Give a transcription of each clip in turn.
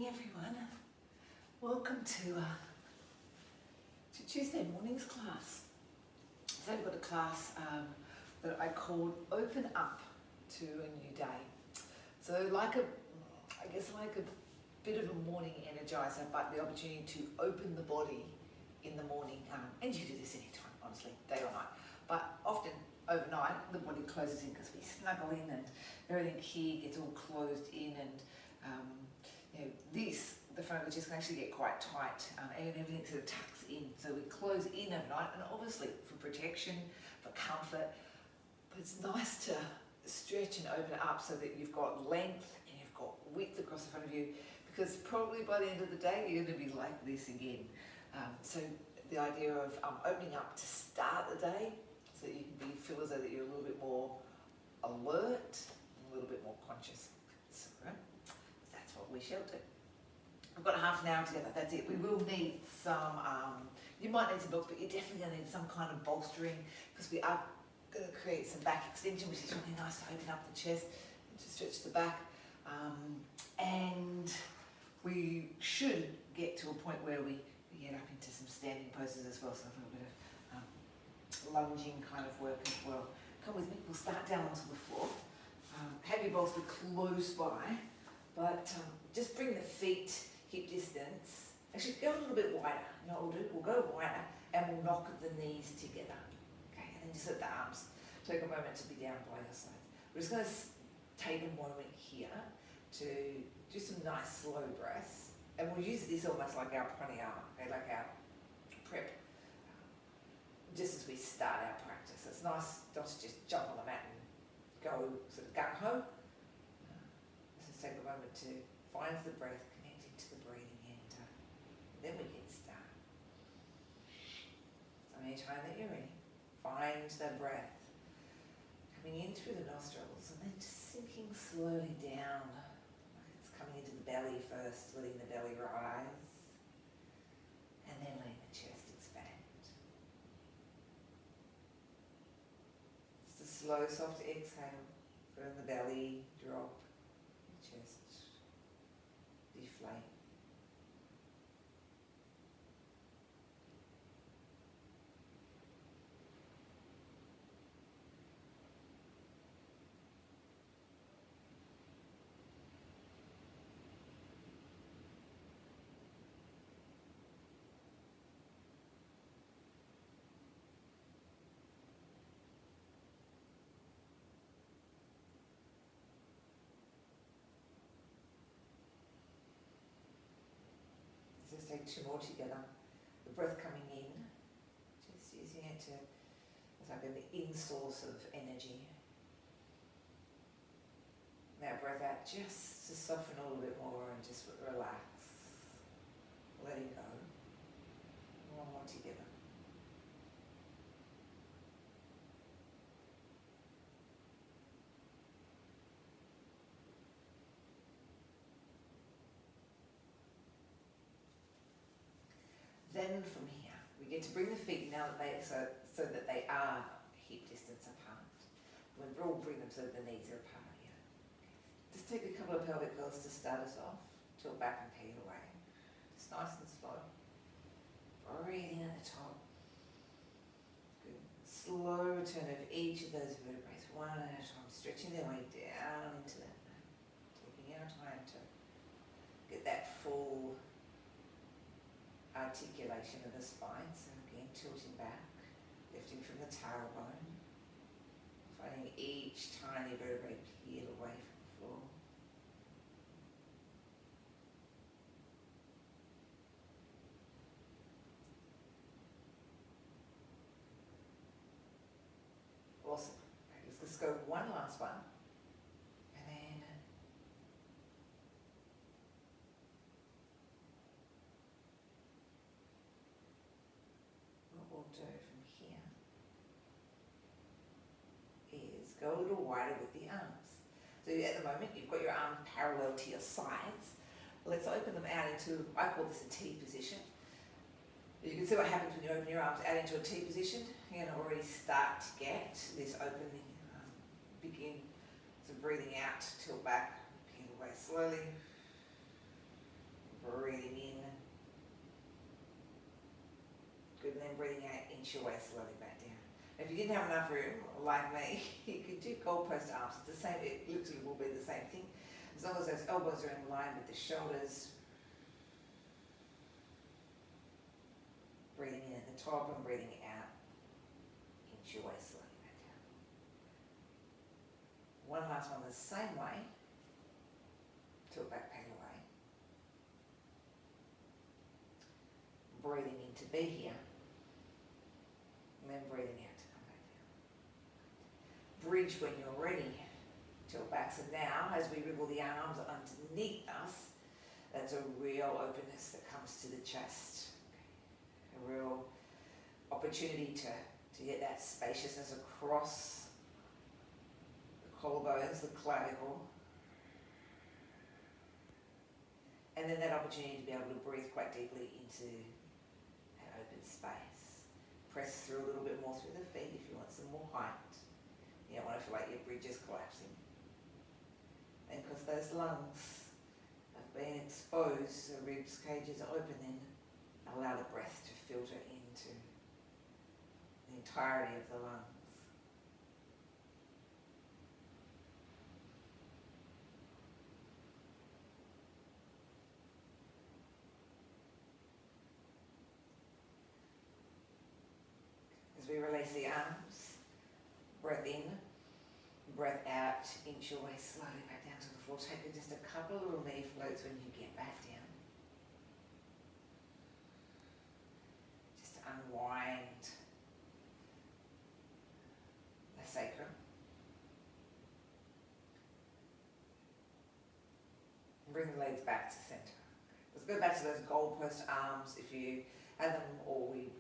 morning, everyone. Welcome to Tuesday morning's class. So we've got a class that I called Open Up to a New Day. So like a bit of a morning energizer, but the opportunity to open the body in the morning. And you do this anytime, honestly, day or night. But often overnight, the body closes in because we snuggle in and everything here gets all closed in, and the front of the chest can actually get quite tight, and everything sort of tucks in. So we close in overnight, and obviously for protection, for comfort, but it's nice to stretch and open up so that you've got length and you've got width across the front of you, because probably by the end of the day, you're going to be like this again. So the idea of opening up to start the day so that you can feel as though that you're a little bit more alert, a little bit more conscious. So that's what we shall do. We've got half an hour together, that's it. We will need some, you might need some blocks, but you're definitely going to need some kind of bolstering, because we are going to create some back extension, which is really nice to open up the chest and to stretch the back. And we should get to a point where we get up into some standing poses as well, so a little bit of lunging kind of work as well. Come with me, we'll start down onto the floor. Have your bolster close by, but just bring the feet hip distance. Actually, go a little bit wider. You know what we'll do? We'll go wider and we'll knock the knees together. Okay, and then just let the arms take a moment to be down by your sides. We're just going to take a moment here to do some nice slow breaths, and we'll use this almost like our pranayama, okay, like our prep, just as we start our practice. It's nice not to just jump on the mat and go sort of gung-ho. Let's just take a moment to find the breath, connecting to the breathing, and then we can start. So anytime that you're ready, find the breath coming in through the nostrils and then just sinking slowly down, like it's coming into the belly first, letting the belly rise, and then letting the chest expand. Just a slow, soft exhale from the belly, drop, the chest deflate. Just take two more together. The breath coming in, just using it to, it's like an in-source of energy. Now breath out just to soften a little bit more and just relax, letting go. One more together. Then from here, we get to bring the feet now that so that they are hip distance apart. We'll bring them so that the knees are apart here. Just take a couple of pelvic curls to start us off. Tilt back and peel away. Just nice and slow. Breathing at the top. Good. Slow return of each of those vertebrae, one at a time, stretching their way down into that mat. Taking our time to get that full articulation of the spine. So again, tilting back, lifting from the tailbone, finding each tiny vertebrae peel away from the floor. Awesome. Okay, let's go one last one. And then what we'll do from here is go a little wider with the arms. So at the moment you've got your arms parallel to your sides. Let's open them out into, I call this a T position. You can see what happens when you open your arms out into a T position. You're going to already start to get this opening. Begin so breathing out, tilt back, peel away slowly. inch your way slowly back down. If you didn't have enough room, like me, you could do goalpost arms. It's the same, it literally will be the same thing. As long as those elbows are in line with the shoulders. Breathing in at the top and breathing out. Inch your way slowly back down. One last one the same way. Tilt back, peg away. Breathing in to be here. And then breathing out to come back down. Bridge when you're ready. Tilt back. So now, as we wriggle the arms underneath us, that's a real openness that comes to the chest. A real opportunity to get that spaciousness across the collarbones, the clavicle. And then that opportunity to be able to breathe quite deeply into that open space. Press through a little bit more through the feet if you want some more height. You don't want to feel like your bridge is collapsing. And because those lungs have been exposed, the ribs cages are open, then allow the breath to filter into the entirety of the lungs. As we release the arms, breath in, breath out, inch your way slowly back down to the floor. Take just a couple of little knee floats when you get back down. Just to unwind the sacrum. And bring the legs back to center. Let's go back to those goalpost arms if you had them, or we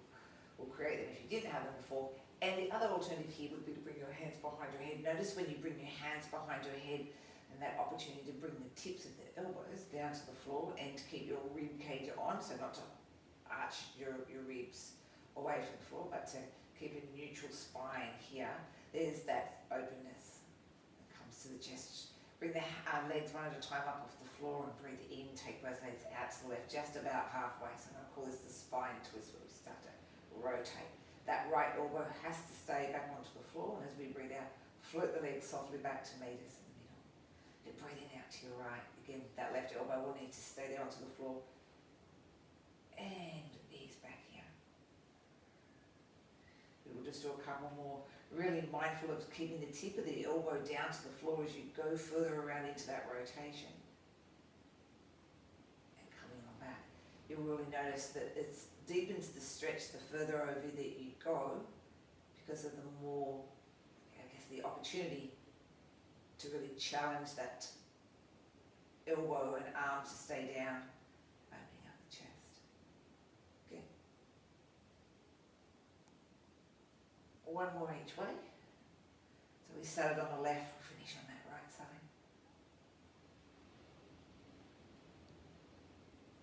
will create them if you didn't have them before. And the other alternative here would be to bring your hands behind your head. Notice when you bring your hands behind your head and that opportunity to bring the tips of the elbows down to the floor and to keep your rib cage on, so not to arch your ribs away from the floor, but to keep a neutral spine here. There's that openness that comes to the chest. Bring the legs one at a time up off the floor and breathe in. Take both legs out to the left, just about halfway. So I'm going to call this the spine twist where we start to rotate. That right elbow has to stay back onto the floor, and as we breathe out, float the legs softly back to meet us in the middle. You're breathing out to your right. Again, that left elbow will need to stay there onto the floor. And ease back here. We will just do a couple more. Really mindful of keeping the tip of the elbow down to the floor as you go further around into that rotation. And coming on back. You'll really notice that it deepens the stretch the further over that you go, because of the more, I guess, the opportunity to really challenge that elbow and arm to stay down, opening up the chest. Okay. One more each way. So we started on the left, we'll finish on that right side.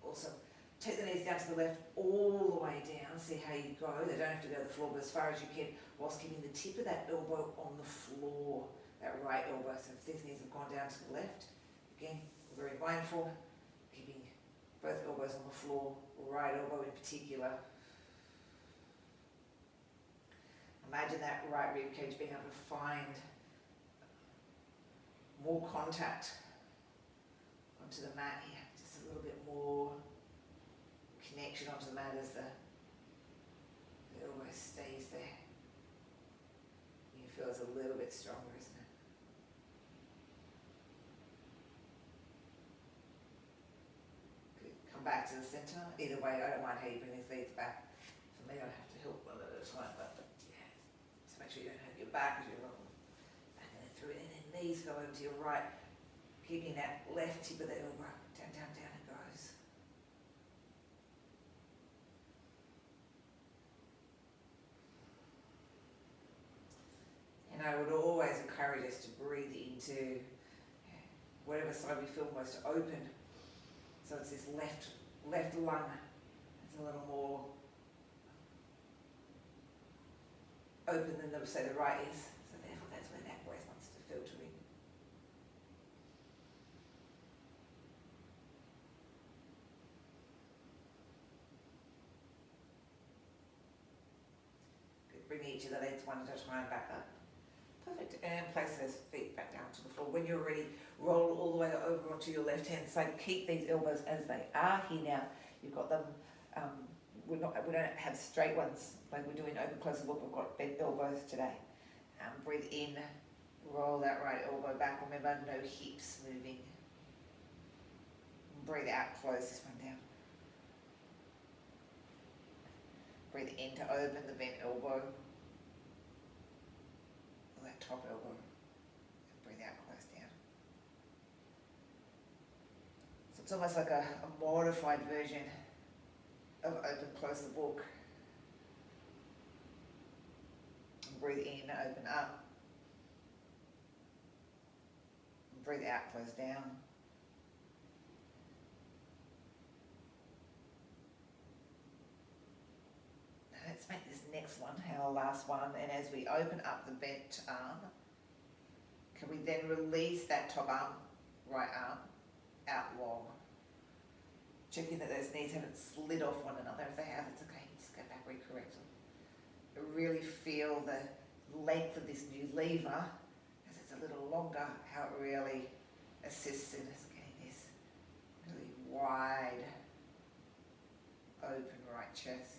Awesome. Take the knees down to the left, all the way down. See how you go. They don't have to go to the floor, but as far as you can, whilst keeping the tip of that elbow on the floor, that right elbow. So if these knees have gone down to the left, again, we're very mindful, keeping both elbows on the floor, right elbow in particular. Imagine that right rib cage being able to find more contact onto the mat here, just a little bit more connection onto the mat as the elbow stays there. You feel it's a little bit stronger, isn't it? Good. Come back to the centre. Either way, I don't mind how you bring these legs back. For me, I have to help one at a time, but yeah. Just make sure you don't hurt your back as you're rocking back and then through it. And then knees go over to your right, keeping that left tip of the elbow down, down, down it goes. And I would always encourage us to breathe into whatever side we feel most open. So it's this left lung. It's a little more open than say the right is. So therefore that's where that breath wants to filter in. bring each of the legs one at a time back up. Perfect, and place those feet back down to the floor. When you're ready, roll all the way over onto your left hand side. Keep these elbows as they are here now. You've got them, we don't have straight ones like we're doing open close look. We've got bent elbows today. Breathe in, roll that right elbow back. Remember, no hips moving. Breathe out, close this one down. Breathe in to open the bent elbow. That top elbow. And breathe out, close down. So it's almost like a modified version of open, close the book. And breathe in, open up. And breathe out, close down. Let's make this next one our last one, and as we open up the bent arm, can we then release that top arm, right arm, out long. Checking that those knees haven't slid off one another. If they have, it's okay, just go back, recorrect them. Really feel the length of this new lever, as it's a little longer, how it really assists in us getting this really wide, open right chest.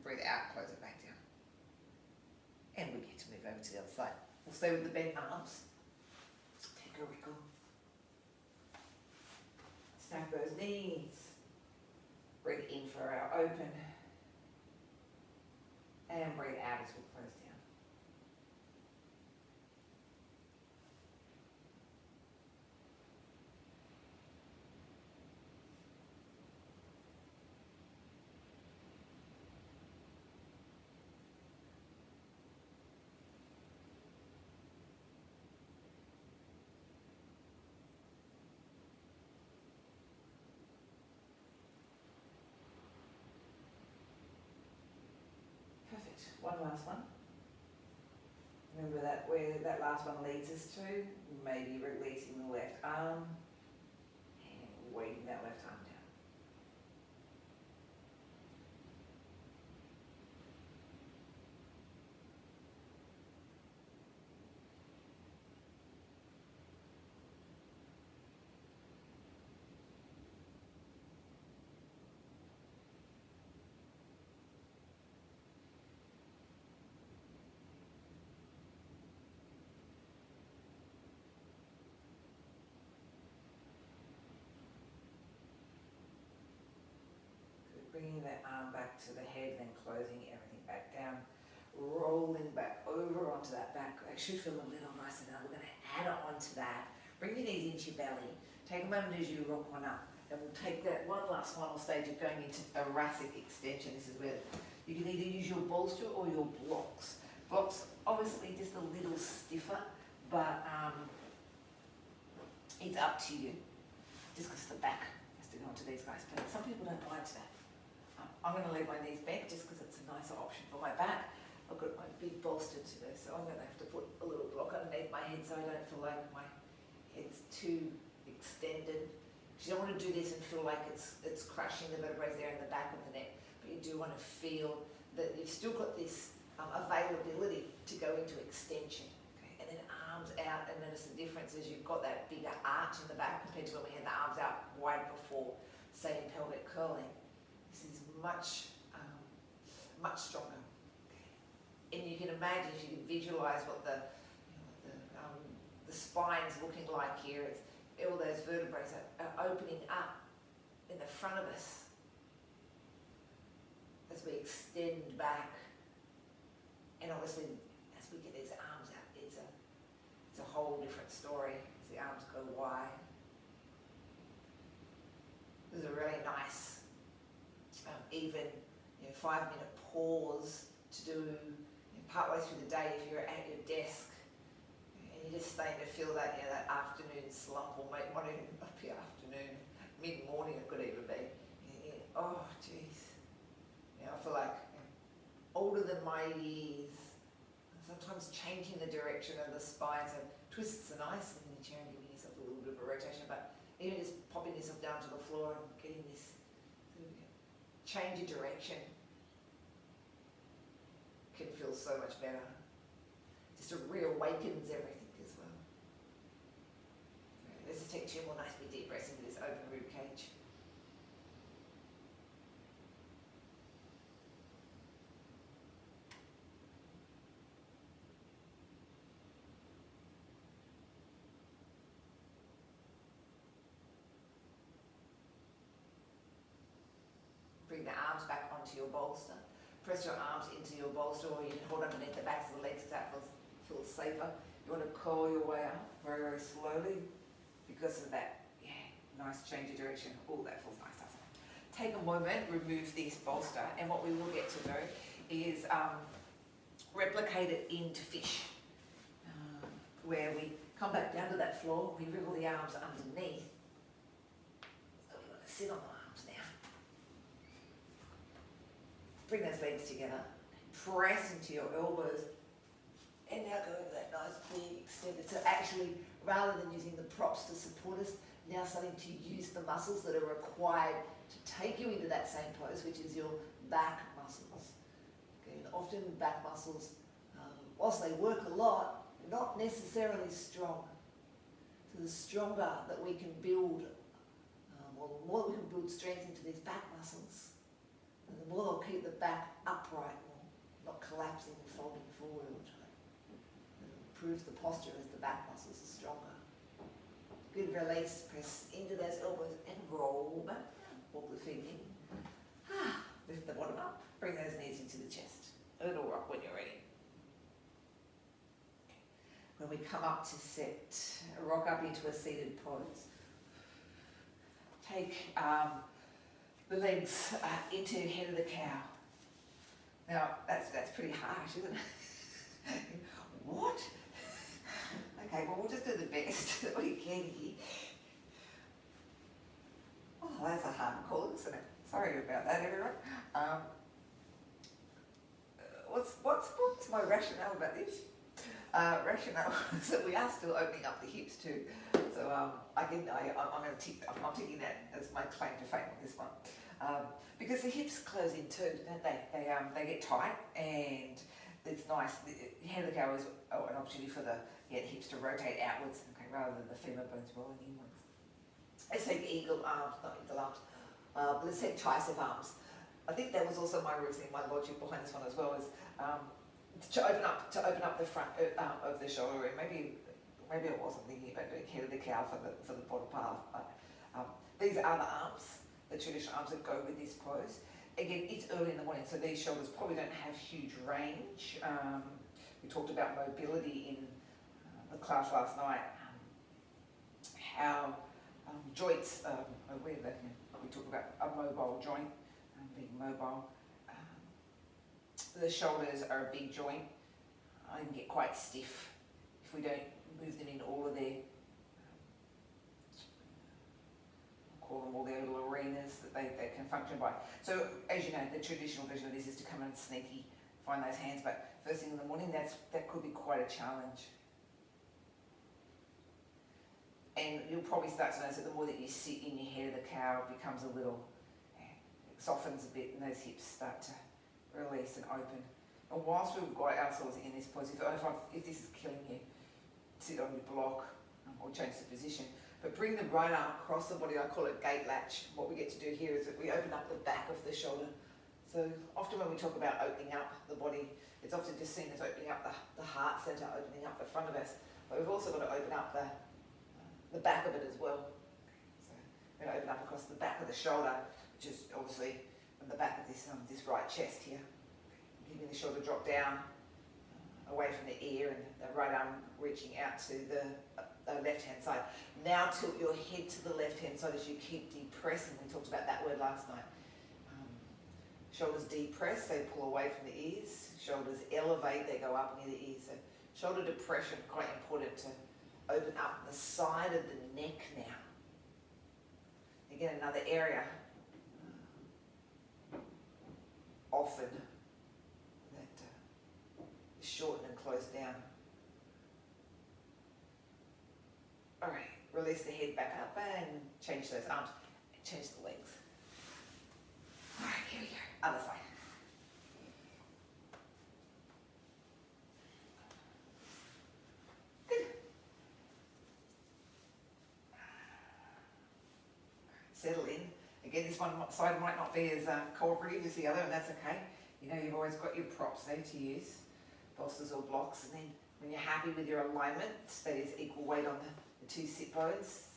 Breathe out, close it back down. And we get to move over to the other side. We'll stay with the bent arms. Take a wriggle. Stack those knees. Breathe in for our open. And breathe out as we close down. One last one. Remember that where that last one leads us to, maybe releasing the left arm and weighting that left arm down. Bringing that arm back to the head, then closing everything back down, rolling back over onto that back. It should feel a little nicer now. We're going to add it onto that. Bring your knees into your belly. Take a moment as you rock one up. And we'll take that one last final stage of going into thoracic extension. This is where you can either use your bolster or your blocks. Blocks, obviously just a little stiffer, but it's up to you. Just because the back has to go onto these guys. But some people don't mind that. I'm going to leave my knees bent just because it's a nicer option for my back. I've got my big bolster today, so I'm going to have to put a little block underneath my head so I don't feel like my head's too extended. You don't want to do this and feel like it's crushing the vertebrae there in the back of the neck, but you do want to feel that you've still got this availability to go into extension. Okay? And then arms out, and notice the difference is you've got that bigger arch in the back compared to when we had the arms out wide before, say in pelvic curling. This is much stronger. Okay. And you can imagine, if you can visualize what the spine's looking like here, it's all those vertebrae are opening up in the front of us as we extend back. And obviously, as we get these arms out, it's a whole different story as the arms go wide. There's a really nice, even 5-minute pause to do partway through the day if you're at your desk and you're just starting to feel that that afternoon slump, or might not even be afternoon, mid-morning it could even be. Oh geez, I feel like older than my years. sometimes changing the direction of the spine. So twists are nice, and in the chair and giving yourself a little bit of a rotation, but even just popping yourself down to the floor and getting this change of direction can feel so much better. Just reawakens everything as well. Let's just take 2 more nice big deep breaths into this open rib cage. Bring the arms back onto your bolster. Press your arms into your bolster, or you can hold underneath the backs of the legs if that feels safer. You want to curl your way up very, very slowly because of that, nice change of direction. Oh, that feels nice, doesn't it? Take a moment, remove this bolster, and what we will get to do is replicate it into fish, where we come back down to that floor, we wriggle the arms underneath. So we're going to sit on the arms now. Bring those legs together, press into your elbows, and now go into that nice big extended. So actually, rather than using the props to support us, now starting to use the muscles that are required to take you into that same pose, which is your back muscles. Okay, and often back muscles, whilst they work a lot, they're not necessarily strong. So the stronger that we can build, or the more we can build strength into these back muscles, and the more they'll keep the back upright, not collapsing and folding forward all the time. And improves the posture as the back muscles are stronger. Good release, press into those elbows and roll back. Walk the feet in. Lift the bottom up, bring those knees into the chest. A little rock when you're ready. When we come up to sit, rock up into a seated pose. Take the legs into head of the cow. Now, that's pretty harsh, isn't it? What? Okay, well, we'll just do the best that we can here. Oh, that's a hard call, isn't it? Sorry about that, everyone. What's my rationale about this? Rationale is that we are still opening up the hips too. So I'm ticking that as my claim to fame on this one. Because the hips close in too, don't they? They get tight, and it's nice. The head of the cow is an opportunity for the hips to rotate outwards, okay, rather than the femur bones rolling inwards. Let's take eagle arms, not eagle arms. Let's take tricep arms. I think that was also my reasoning, my logic behind this one as well, is to open up the front of the shoulder. Maybe I wasn't thinking about doing head of the cow for the bottom part. But these are the arms, the traditional arms that go with this pose. Again, it's early in the morning, so these shoulders probably don't have huge range. We talked about mobility in the class last night. How joints are where we talk about a mobile joint, being mobile. The shoulders are a big joint. I can get quite stiff if we don't move them in all of their, call them all their little arenas that they can function by. So as you know, the traditional version of this is to come in and sneaky, find those hands, but first thing in the morning, that could be quite a challenge. And you'll probably start to notice that the more that you sit in your head of the cow, it becomes a little, it softens a bit, and those hips start to release and open. And whilst we've got ourselves in this pose, if this is killing you, sit on your block or change the position. But bring the right arm across the body. I call it gate latch. What we get to do here is that we open up the back of the shoulder. So often when we talk about opening up the body, it's often just seen as opening up the heart center, opening up the front of us. But we've also got to open up the back of it as well. So we're going to open up across the back of the shoulder, which is obviously on the back of this right chest here. Keeping the shoulder drop down away from the ear, and the right arm reaching out to the left-hand side. Now tilt your head to the left-hand side as you keep depressing. We talked about that word last night. Shoulders depress, they pull away from the ears. Shoulders elevate, they go up near the ears. So shoulder depression, quite important to open up the side of the neck now. Again, another area often that is shortened and close down. All right, release the head back up and change those arms, change the legs. All right, here we go, other side. Good. Settle in. Again, this one side might not be as cooperative as the other, and that's okay. You know, you've always got your props there to use, bolsters or blocks, and then when you're happy with your alignment, that is equal weight on the two sit bones,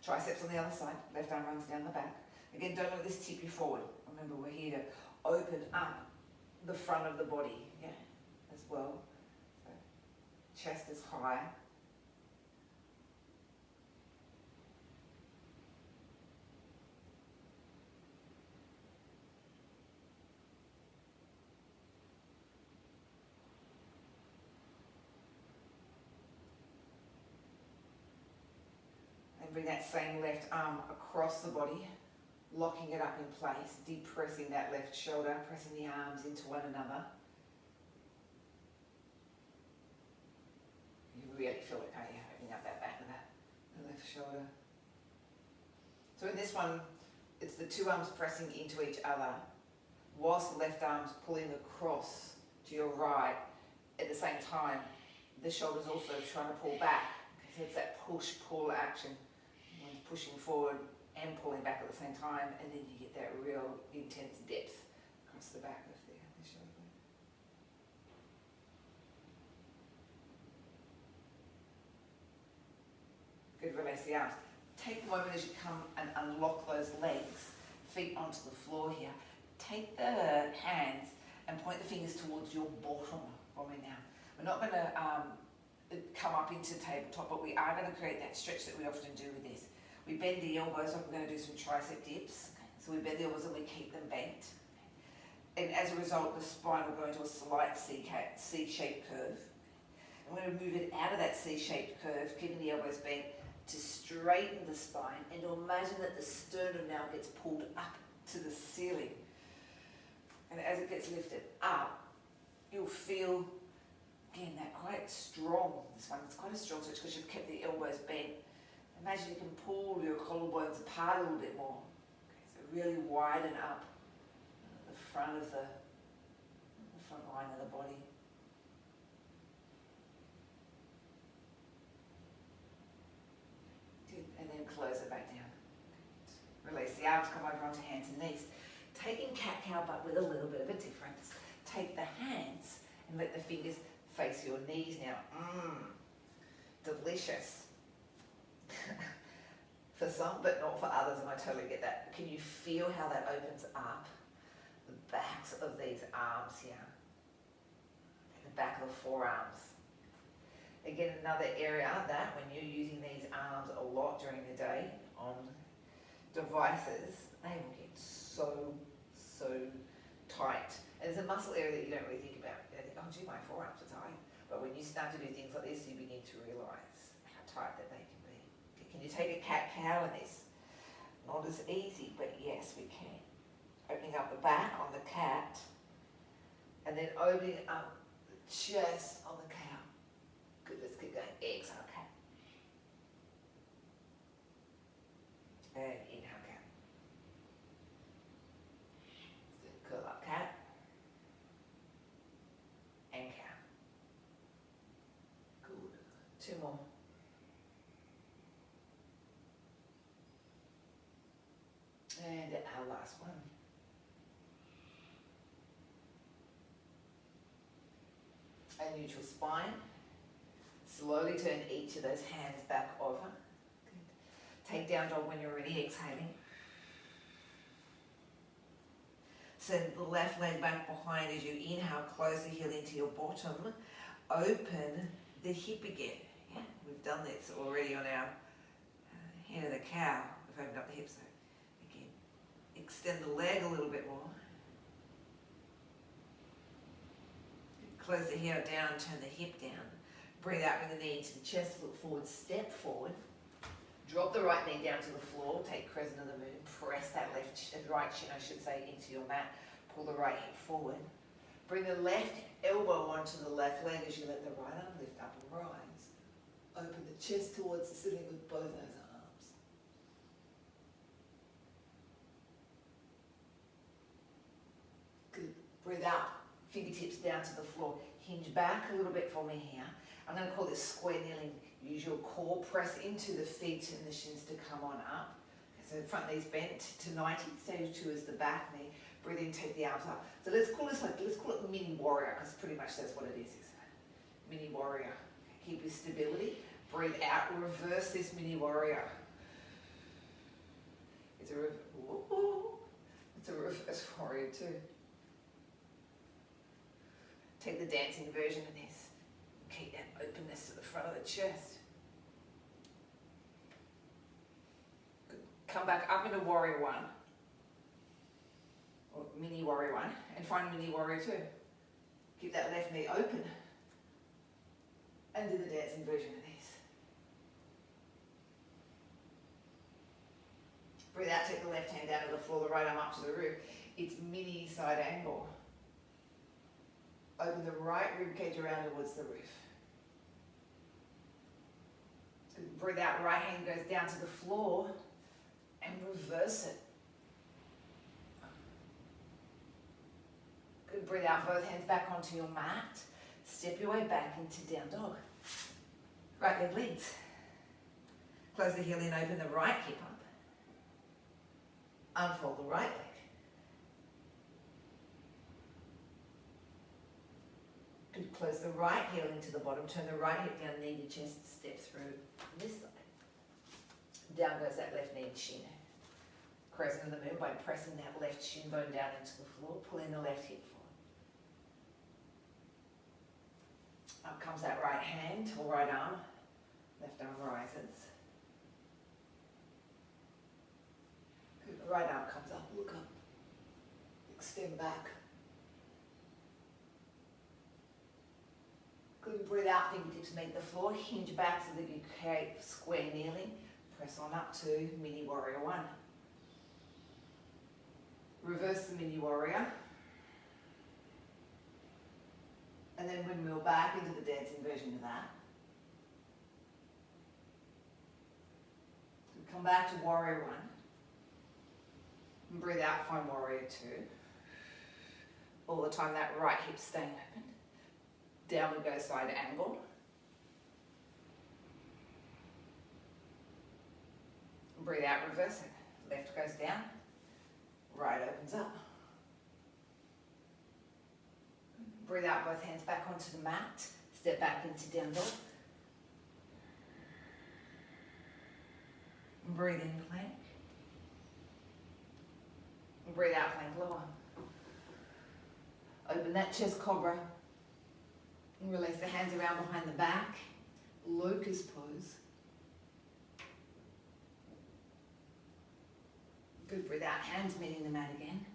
triceps on the other side, left arm runs down the back. Again, don't let this tip you forward. Remember, we're here to open up the front of the body, yeah, as well. So, chest is high. Bring that same left arm across the body, locking it up in place, depressing that left shoulder, pressing the arms into one another. You really feel it, can't you? Opening up that back of the left shoulder. So in this one, it's the two arms pressing into each other, whilst the left arm's pulling across to your right. At the same time, the shoulder's also trying to pull back. So it's that push-pull action. Pushing forward and pulling back at the same time, and then you get that real intense depth across the back of the shoulder. Good, release the arms. Take a moment as you come and unlock those legs, feet onto the floor here. Take the hands and point the fingers towards your bottom for me now. We're not going to come up into tabletop, but we are going to create that stretch that we often do with this. We bend the elbows, like we're going to do some tricep dips. So we bend the elbows and we keep them bent. And as a result, the spine will go into a slight C-shaped curve. I'm going to move it out of that C-shaped curve, keeping the elbows bent, to straighten the spine, and to imagine that the sternum now gets pulled up to the ceiling. And as it gets lifted up, you'll feel, again, that quite strong, this one, it's quite a strong stretch because you've kept the elbows bent. Imagine you can pull your collarbones apart a little bit more. Okay, so really widen up the front of the front line of the body. Good. And then close it back down. Release the arms, come over onto hands and knees. Taking cat-cow, but with a little bit of a difference. Take the hands and let the fingers face your knees now. Delicious. For some, but not for others, and I totally get that. Can you feel how that opens up the backs of these arms here? The back of the forearms. Again, another area that when you're using these arms a lot during the day on devices, they will get so tight. And it's a muscle area that you don't really think about. You think, oh gee, my forearms are tight. But when you start to do things like this, you begin to realise how tight that they can be. Can you take a cat-cow in this? Not as easy, but yes, we can. Opening up the back on the cat, and then opening up the chest on the cow. Good, let's keep going. Exhale, cat. And inhale, cat. Curl up, cat. And cow. Good. Two more. And our last one. A neutral spine. Slowly turn each of those hands back over. Good. Take down dog when you're ready, exhaling. Send the left leg back behind as you inhale, close the heel into your bottom. Open the hip again. Yeah, we've done this already on our head of the cow. We've opened up the hips. Extend the leg a little bit more. Close the heel down, turn the hip down. Breathe out, bring the knee into the chest, look forward, step forward. Drop the right knee down to the floor, take crescent of the moon, press that right shin, I should say, into your mat. Pull the right hip forward. Bring the left elbow onto the left leg as you let the right arm lift up and rise. Open the chest towards the ceiling with both those arms. Good. Breathe out. Fingertips down to the floor. Hinge back a little bit for me here. I'm going to call this square kneeling. Use your core, press into the feet and the shins to come on up. So front knee's bent to 90, stage 2 is the back knee. Breathe in, take the arms up. So let's call it mini warrior, because pretty much that's what it is, isn't it? Mini warrior. Keep your stability. Breathe out, reverse this mini warrior. It's a reverse warrior too. Take the dancing version of this. Keep that openness to the front of the chest. Good. Come back up into warrior 1. Or mini warrior 1. And find mini warrior 2. Keep that left knee open. And do the dancing version of this. Breathe out, take the left hand down to the floor, the right arm up to the roof. It's mini side angle. Open the right rib cage around towards the roof. Good. Breathe out, right hand goes down to the floor and reverse it. Good. Breathe out, both hands back onto your mat. Step your way back into down dog. Right leg leads. Close the heel in, open the right hip up. Unfold the right leg. Good. Close the right heel into the bottom. Turn the right hip down, knee to chest, step through this side. Down goes that left knee and shin. Crescent of the moon by pressing that left shin bone down into the floor. Pulling the left hip forward. Up comes that right hand or right arm. Left arm rises. Good. The right arm comes up. Look up. Extend back. Good. Breathe out. Fingertips meet the floor. Hinge back so that you create square kneeling. Press on up to mini warrior 1. Reverse the mini warrior. And then windmill back into the dancing version of that. Come back to warrior 1. And breathe out, find warrior 2. All the time that right hip staying open. Down we go, side angle. Breathe out, reverse it. Left goes down. Right opens up. Breathe out, both hands back onto the mat. Step back into down dog. Breathe in, plank. Breathe out, plank lower. Open that chest cobra. And release the hands around behind the back. Locust pose. Good. Breathe out, hands meeting the mat again.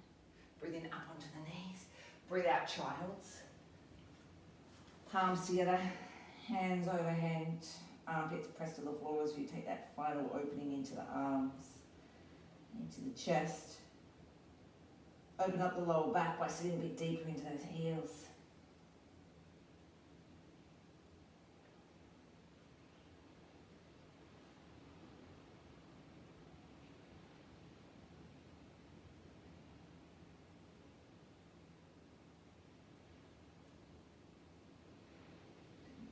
Breathe in up onto the knees. Breathe out, child's. Palms together, hands overhead, armpits pressed to the floor as you take that final opening into the arms, into the chest. Open up the lower back by sitting a bit deeper into those heels.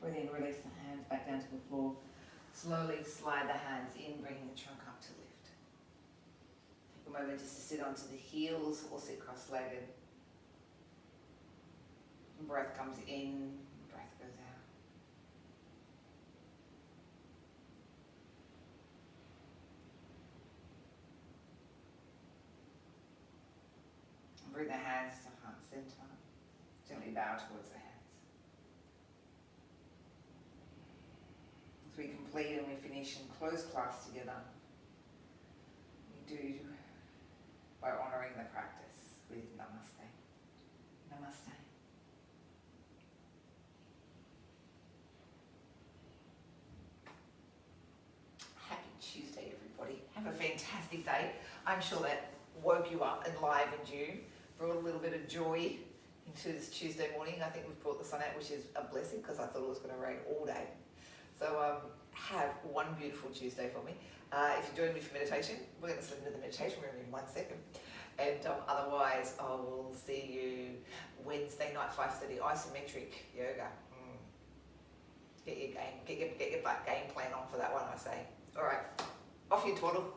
Breathe in, release the hands back down to the floor. Slowly slide the hands in, bringing the trunk up to lift. Take a moment just to sit onto the heels or sit cross-legged. Breath comes in, breath goes out. Bring the hands to heart center. Gently bow towards the hands. We complete and we finish and close class together. We do by honouring the practice with Namaste. Namaste. Happy Tuesday, everybody. Have a fantastic day. I'm sure that woke you up, enlivened you, brought a little bit of joy into this Tuesday morning. I think we've brought the sun out, which is a blessing because I thought it was going to rain all day. So have one beautiful Tuesday for me. If you join me for meditation, we're going to slip into the meditation room in 1 second. And otherwise, I will see you Wednesday night, 5:30, isometric yoga. Get your game plan on for that one, I say. All right, off you twaddle.